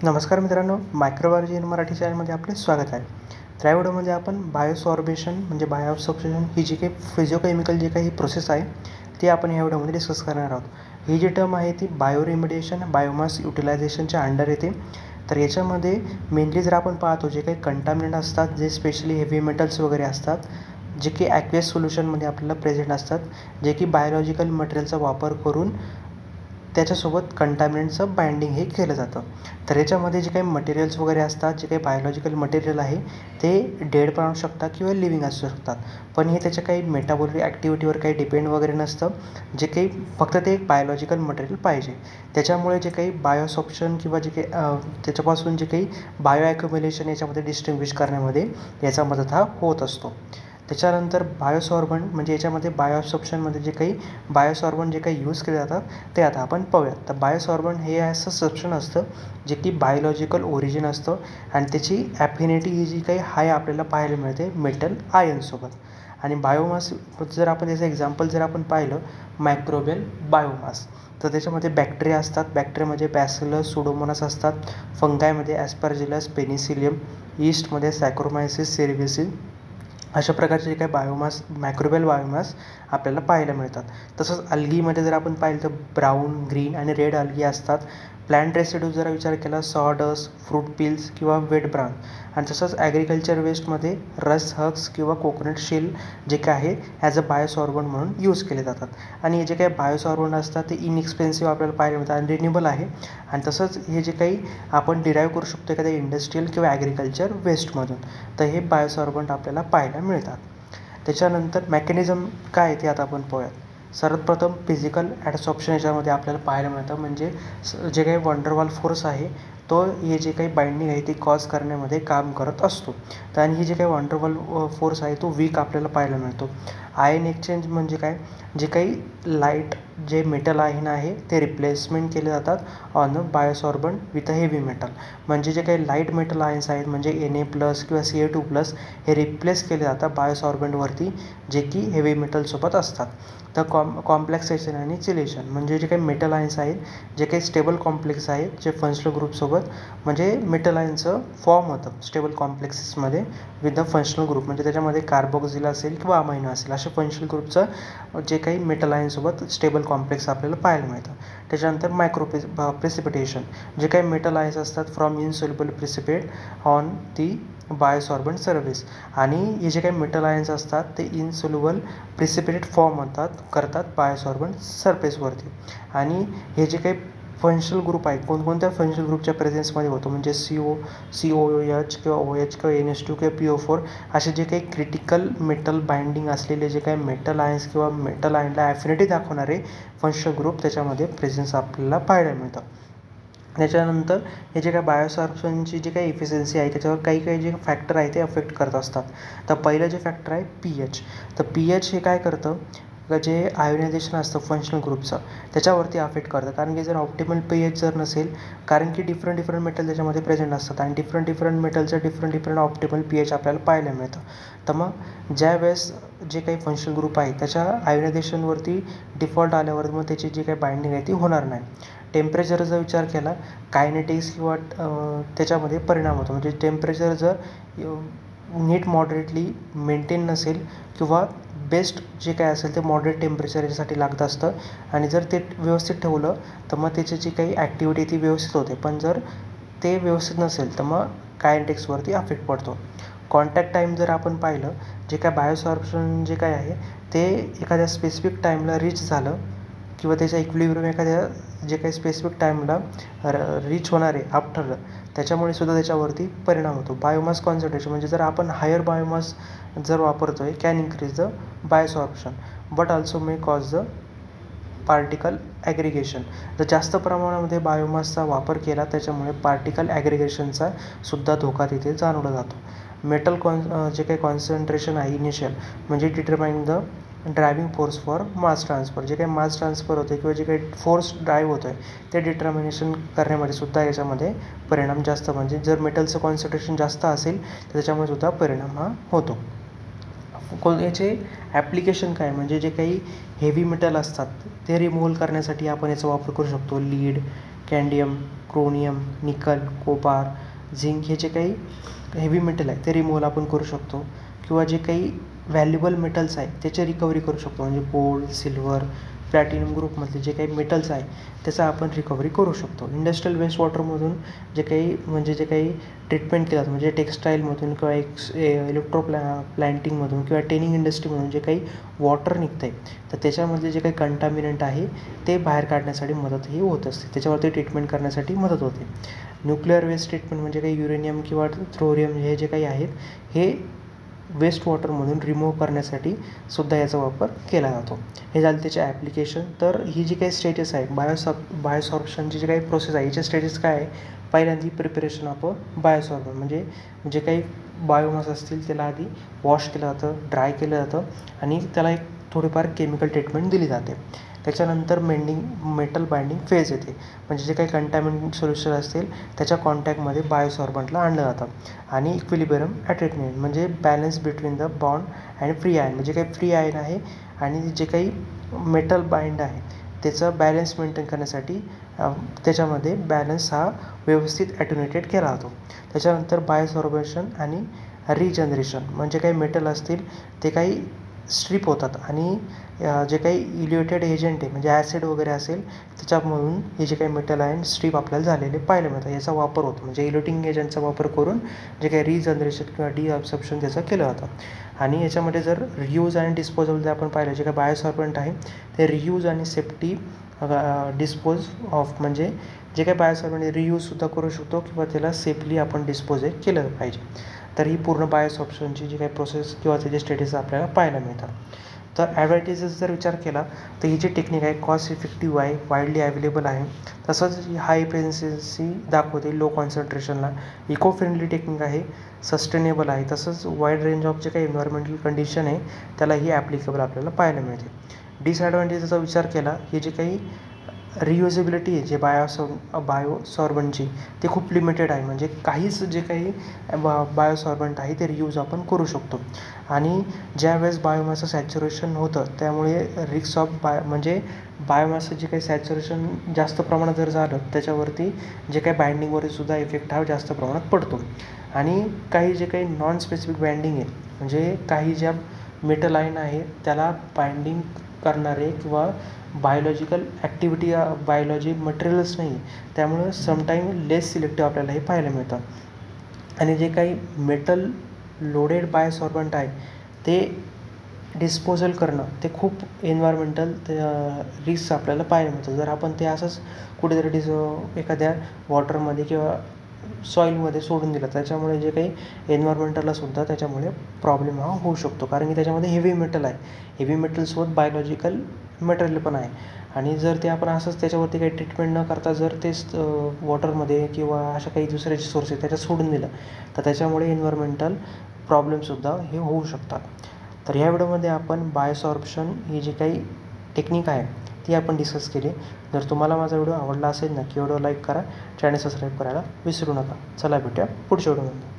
नमस्कार मित्रांनो, microbiology in Marathi चॅनलमध्ये आपले स्वागत आहे. तर या व्हिडिओमध्ये आपण बायोसॉर्बेशन म्हणजे बायोअब्सॉर्प्शन ही जी काही फिजिओकेमिकल जी काही प्रोसेस आहे ती आपण या व्हिडिओमध्ये डिस्कस करणार आहोत. ही जी टर्म आहे ती बायोरिमेडिएशन बायोमास युटिलायझेशनच्या अंडर येते. तर याच्यामध्ये मेनली जर आपण पाहतो जे काही कंटामिनंट असतात, जे स्पेशली हेवी मेटल्स वगैरे असतात, जे की ॲक्वेस सोल्युशनमध्ये आपल्याला प्रेझेंट असतात, जे की बायोलॉजिकल मटेरियलचा वापर करून त्याच्यासोबत कंटॅमिनंटचं बाइंडिंग हे केलं जातं. तर याच्यामध्ये जे काही मटेरियल्स वगैरे असतात, जे काही बायोलॉजिकल मटेरियल आहे ते डेड पण असू शकतात किंवा लिव्हिंग असू शकतात. पण हे त्याच्या काही मेटाबॉलिक ॲक्टिव्हिटीवर काही डिपेंड वगैरे नसतं. जे काही फक्त ते एक बायोलॉजिकल मटेरियल पाहिजे. त्याच्यामुळे जे काही बायोसॉर्प्शन किंवा जे काही त्याच्यापासून जे काही बायो ॲक्युम्युलेशन याच्यामध्ये डिस्टिंग्विश करण्यामध्ये याचा मदत हा होत असतो. त्याच्यानंतर बायोसॉर्बंट म्हणजे याच्यामध्ये बायोअब्सॉर्प्शनमध्ये जे काही बायोसॉर्बंट जे काही यूज केले जातात ते आता आपण पाहूयात. तर बायोसॉर्बंट हे असं सब्स्टन्स असतं जे की बायोलॉजिकल ओरिजिन असतं आणि त्याची ॲफिनिटी ही जी काही हाय आपल्याला पाहायला मिळते मेटल आयनसोबत. आणि बायोमास जर आपण त्याचं एक्झाम्पल जर आपण पाहिलं मायक्रोबियल बायोमास, तर त्याच्यामध्ये बॅक्टेरिया असतात. बॅक्टेरियामध्ये बॅसिलस सुडोमोनास असतात, फंगायमध्ये ॲस्परजिलस पेनिसिलियम, ईस्टमध्ये सॅक्रोमायसिस सेरेब्रेसिस अशा प्रकारचे जे काही बायोमास मायक्रोबियल बायोमास आपल्याला पाहायला मिळतात. तसंच अल्गीमध्ये जर आपण पाहिलं तर ब्राऊन, ग्रीन आणि रेड अल्गी असतात. प्लांट रेसिड्यूज जर विचार केला सॉडस्ट, फ्रूट पिल्स किंवा वेट ब्राउन. आणि तसंच ॲग्रिकल्चर वेस्टमध्ये रस हग्स किंवा कोकोनट शेल जे काय आहे ॲज अ बायोसॉर्बंट म्हणून यूज केले जातात. आणि हे जे काही बायोसॉर्बंट असतात ते इनएक्सपेन्सिव्ह आपल्याला पाहायला मिळतात आणि रिन्युएबल आहे. आणि तसंच हे जे काही आपण डिराईव्ह करू शकतो एखाद्या इंडस्ट्रियल किंवा ॲग्रिकल्चर वेस्टमधून, तर हे बायोसॉर्बंट आपल्याला पाहायला मिळतात. त्याच्यानंतर मेकॅनिझम काय आहे ते आता आपण पाहूयात. सर्वप्रथम फिजिकल ॲडसॉर्प्शन याच्यामध्ये आपल्याला पाहायला मिळतं. म्हणजे जे काही वंडरवॉल फोर्स आहे तो हे जे काही बाइंडिंग आहे ती कॉज करण्यामध्ये काम करत असतो. तर आणि ही जे काही वंडरवॉल फोर्स आहे तो वीक आपल्याला पाहायला मिळतो. आयन एक्सचेंज म्हणजे काय, जे काही लाईट जे मेटल आयन आहे ते रिप्लेसमेंट केले जातात on a biosorbent with a heavy metal. म्हणजे जे काही लाईट मेटल आयन्स आहेत म्हणजे Na+ किंवा Ca2+ हे रिप्लेस केले जातात बायोसॉर्बंटवरती जे की हेवी मेटलसोबत असतात. तर कॉम्प्लेक्सेशन आणि चिलेशन म्हणजे जे काही मेटल आयन्स आहेत, जे काही स्टेबल कॉम्प्लेक्स आहेत जे फंक्शनल ग्रुपसोबत म्हणजे मेटल आयनचं फॉर्म होतं स्टेबल कॉम्प्लेक्सेसमध्ये विथ द फंक्शनल ग्रुप. म्हणजे त्याच्यामध्ये कार्बोक्सिल असेल किंवा अमायनो असेल अशा फंक्शनल ग्रुपचं जे काही मेटल आयनसोबत स्टेबल कॉम्प्लेक्स आपल्याला पाहायला मिळतं. त्याच्यानंतर प्रेसिपिटेशन जे काही मेटल आयन्स असतात from insoluble precipitate on the biosorbent surface. आणि हे जे काही मेटल आयन्स असतात ते इनसोल्युबल प्रेसिपिटेट फॉर्म करतात बायोसॉर्बंट सरफेसवरती. आणि हे जे काही फंक्शनल ग्रुप आहे कोणकोणत्या फंक्शनल ग्रुपच्या प्रेझेन्समध्ये होतो म्हणजे COOH किंवा OH किंवा NH2 किंवा PO4 असे जे काही क्रिटिकल मेटल बाइंडिंग असलेले जे काही मेटल आयन्स किंवा मेटल आयनला ॲफिनिटी दाखवणारे फंक्शनल ग्रुप त्याच्यामध्ये प्रेझेन्स आपल्याला पाहायला मिळतं. त्याच्यानंतर हे जे काही बायोसॉर्प्शनची जी काही इफिशियन्सी आहे त्याच्यावर काही जे फॅक्टर आहे ते अफेक्ट करत असतात. तर पहिलं जे फॅक्टर आहे pH. तर pH हे काय करतं जे आयोनायझेशन असतं फंक्शनल ग्रुपचं त्याच्यावरती अफेक्ट करतं. कारण की जर ऑप्टिमल pH जर नसेल, कारण की डिफरंट मेटल त्याच्यामध्ये प्रेझेंट असतात आणि डिफरंट मेटलचं डिफरंट ऑप्टिमल pH आपल्याला पाहायला मिळतं. तर मग ज्या वेळेस जे काही फंक्शनल ग्रुप आहे त्याच्या आयोनायझेशनवरती डिफॉल्ट आल्यावर मग त्याची जी काही बाइंडिंग आहे ती होणार नाही. टेम्परेचरचा विचार केला कायनेटिक्स किंवा त्याच्यामध्ये परिणाम होतो. म्हणजे टेम्परेचर जर नीट मॉडरेटली मेंटेन नसेल किंवा बेस्ट जे काय असेल ते मॉडरेट टेम्परेचर याच्यासाठी लागत असतं आणि जर ते व्यवस्थित ठेवलं तर मग त्याची जी काही ॲक्टिव्हिटी ती व्यवस्थित होते. पण जर ते व्यवस्थित नसेल तर मग कायनेटिक्सवरती अफेक्ट पडतो. कॉन्टॅक्ट टाईम जर आपण पाहिलं, जे काय बायोसॉर्प्शन जे काय आहे ते एखाद्या स्पेसिफिक टाईमला रीच झालं किंवा त्याच्या इक्विलिब्रियम एखाद्या जे काही स्पेसिफिक टाईमला रीच होणार आहे आफ्टर, त्याच्यामुळे सुद्धा त्याच्यावरती परिणाम होतो. बायोमास कॉन्सन्ट्रेशन म्हणजे जर आपण हायर बायोमास जर वापरतो आहे can increase the biosorption but also may cause the particle aggregation. जर जास्त प्रमाणामध्ये बायोमासचा वापर केला त्याच्यामुळे पार्टिकल ॲग्रिगेशनचा सुद्धा धोका तिथे जाणवला जातो. मेटल जे काही कॉन्सन्ट्रेशन आहे इनिशियल म्हणजे determine the driving force for mass transfer. जे काही मास ट्रान्सफर होते किंवा जे काही फोर्स ड्राईव्ह होतो आहे ते डिटर्मिनेशन करण्यामध्ये सुद्धा याच्यामध्ये परिणाम जास्त म्हणजे जर मेटलचं कॉन्सन्ट्रेशन जास्त असेल तर त्याच्यामुळे सुद्धा परिणाम हा होतो. याचे ॲप्लिकेशन काय म्हणजे जे काही हेवी मेटल असतात ते रिमूव्हल करण्यासाठी आपण याचा वापर करू शकतो. लीड, कॅडमियम, क्रोमियम, निकल, कोबार, झिंक हे जे काही हेवी मेटल आहे ते रिमूव्हल आपण करू शकतो. किंवा जे काही व्हॅल्युबल मेटल्स आहे त्याची रिकव्हरी करू शकतो. म्हणजे गोल्ड, सिल्वर, प्लॅटिनम ग्रुपमधले जे काही मेटल्स आहे त्याचा आपण रिकव्हरी करू शकतो. इंडस्ट्रियल वेस्ट वॉटरमधून जे काही ट्रीटमेंट केलं म्हणजे टेक्स्टाईलमधून किंवा प्लांटिंगमधून किंवा टेनिंग इंडस्ट्रीमधून जे काही वॉटर निघतं आहे तर त्याच्यामधले जे काही कंटामिनंट आहे ते बाहेर काढण्यासाठी मदतही होत असते. त्याच्यावरती ट्रीटमेंट करण्यासाठी मदत होते. न्यूक्लिअर वेस्ट ट्रीटमेंट म्हणजे काही युरेनियम किंवा थोरियम हे जे काही आहेत हे वेस्ट वॉटरमधून रिमूव्ह करण्यासाठी सुद्धा याचा वापर केला जातो. हे झालं त्याचे ॲप्लिकेशन. तर ही जी काही स्टेजेस आहे बायोसॉर्प्शनची जी काही प्रोसेस आहे याचे स्टेजेस काय आहे. पहिल्यांदा प्रिपरेशन ऑफ बायोसॉर्बन म्हणजे जे काही बायोमास असतील त्याला आधी वॉश केलं जातं, ड्राय केलं जातं आणि त्याला एक थोडीफार केमिकल ट्रीटमेंट दिली जाते. त्याच्यानंतर मेटल बाइंडिंग फेज येते. म्हणजे जे काही कंटॅमिनेट सोल्युशन असतील त्याच्या कॉन्टॅक्टमध्ये बायोसॉर्बंटला आणलं जातं. आणि इक्विलिब्रियम ॲटेनमेंट म्हणजे balance between the bond and free ion म्हणजे काही फ्री आयन आहे आणि जे काही मेटल बाइंड आहे त्याचं बॅलन्स मेंटेन करण्यासाठी त्याच्यामध्ये बॅलन्स हा व्यवस्थित ॲट्युनेटेड केला जातो. त्याच्यानंतर बायोसॉर्बेशन आणि रिजनरेशन म्हणजे काही मेटल असतील ते काही स्ट्रिप होतात आणि जे काही इल्युटेड एजंट आहे म्हणजे ॲसिड वगैरे असेल त्याच्यामधून हे जे काही मेटल आहे स्ट्रीप आपल्याला झालेले पाहायला मिळतं. याचा वापर होतो म्हणजे इल्युटिंग एजंटचा वापर करून जे काही रिजनरेशन किंवा डिअब्सॉर्प्शन त्याचं केलं जातं. आणि याच्यामध्ये जर रियूज आणि डिस्पोजल जर आपण पाहिलं जे काही बायोसॉर्बंट आहे ते रियूज आणि सेफ्टी डिस्पोज ऑफ म्हणजे जे काही बायोसॉर्बंट रियूजसुद्धा करू शकतो किंवा त्याला सेफली आपण डिस्पोज केलं पाहिजे. तर ही पूर्ण बायोसॉर्प्शनची जी काही प्रोसेस किंवा त्याचे स्टेटस आपल्याला पाहायला मिळतात. तर ॲडव्हान्टेजेस जर विचार केला तर ही जी टेक्निक आहे कॉस्ट इफेक्टिव्ह आहे, वाईडली अवेलेबल आहे. तसंच हाय एफिशियन्सी दाखवते लो कॉन्सन्ट्रेशनला. इको फ्रेंडली टेक्निक आहे, सस्टेनेबल आहे. तसंच वाईड रेंज ऑफ जे काही एन्व्हायरमेंटल कंडिशन आहे त्यालाही ॲप्लिकेबल आपल्याला पाहायला मिळते. डिसॲडव्हान्टेजचा विचार केला हे जे काही रियुजेबिलिटी आहे जे बायोसॉर्बंटची ते खूप लिमिटेड आहे. म्हणजे काहीच जे काही बायोसॉर्बंट आहे ते रियूज आपण करू शकतो. आणि ज्यावेळेस बायोमासचं सॅच्युरेशन होतं त्यामुळे रिस्क ऑफ म्हणजे बायोमासचं जे काही सॅच्युरेशन जास्त प्रमाणात जर झालं त्याच्यावरती जे काही बाइंडिंगवरती सुद्धा इफेक्ट हा जास्त प्रमाणात पडतो. आणि काही जे काही नॉन स्पेसिफिक बाइंडिंग आहे म्हणजे काही ज्या मेटल आयन आहे त्याला बाइंडिंग करणारे किंवा बायोलॉजिकल ॲक्टिव्हिटी बायोलॉजी मटेरियल्स नाही त्यामुळं समटाईम लेस सिलेक्टिव्ह आपल्याला हे पाहायला मिळतं. आणि जे काही मेटल लोडेड बायोसॉर्बंट आहे ते डिस्पोजल करणं ते खूप एन्व्हायरमेंटल रिस्क आपल्याला पाहायला मिळतं. जर आपण ते असंच कुठेतरी एखाद्या वॉटरमध्ये किंवा सॉईलमध्ये सोडून दिलं त्याच्यामुळे जे काही एन्व्हायरमेंटलासुद्धा त्याच्यामुळे प्रॉब्लेम हा होऊ शकतो. कारण की त्याच्यामध्ये हेवी मेटल आहे. हेवी मेटलसोबत बायोलॉजिकल मटेरियल पण आहे. आणि जर ते आपण असंच त्याच्यावरती काही ट्रीटमेंट न करता जर तेच वॉटरमध्ये किंवा अशा काही दुसरे सोर्स आहे त्याच्यात सोडून दिलं तर त्याच्यामुळे एन्व्हायरमेंटल प्रॉब्लेमसुद्धा हे होऊ शकतात. तर ह्या व्हिडिओमध्ये आपण बायोसॉर्प्शन ही जी काही टेक्निक आहे ती आपण डिस्कस केली. जर तुम्हाला माझा व्हिडिओ आवडला असेल नक्की व्हिडिओ लाईक करा, चॅनल सबस्क्राईब करायला विसरू नका. चला भेटूया पुढच्या व्हिडिओमध्ये.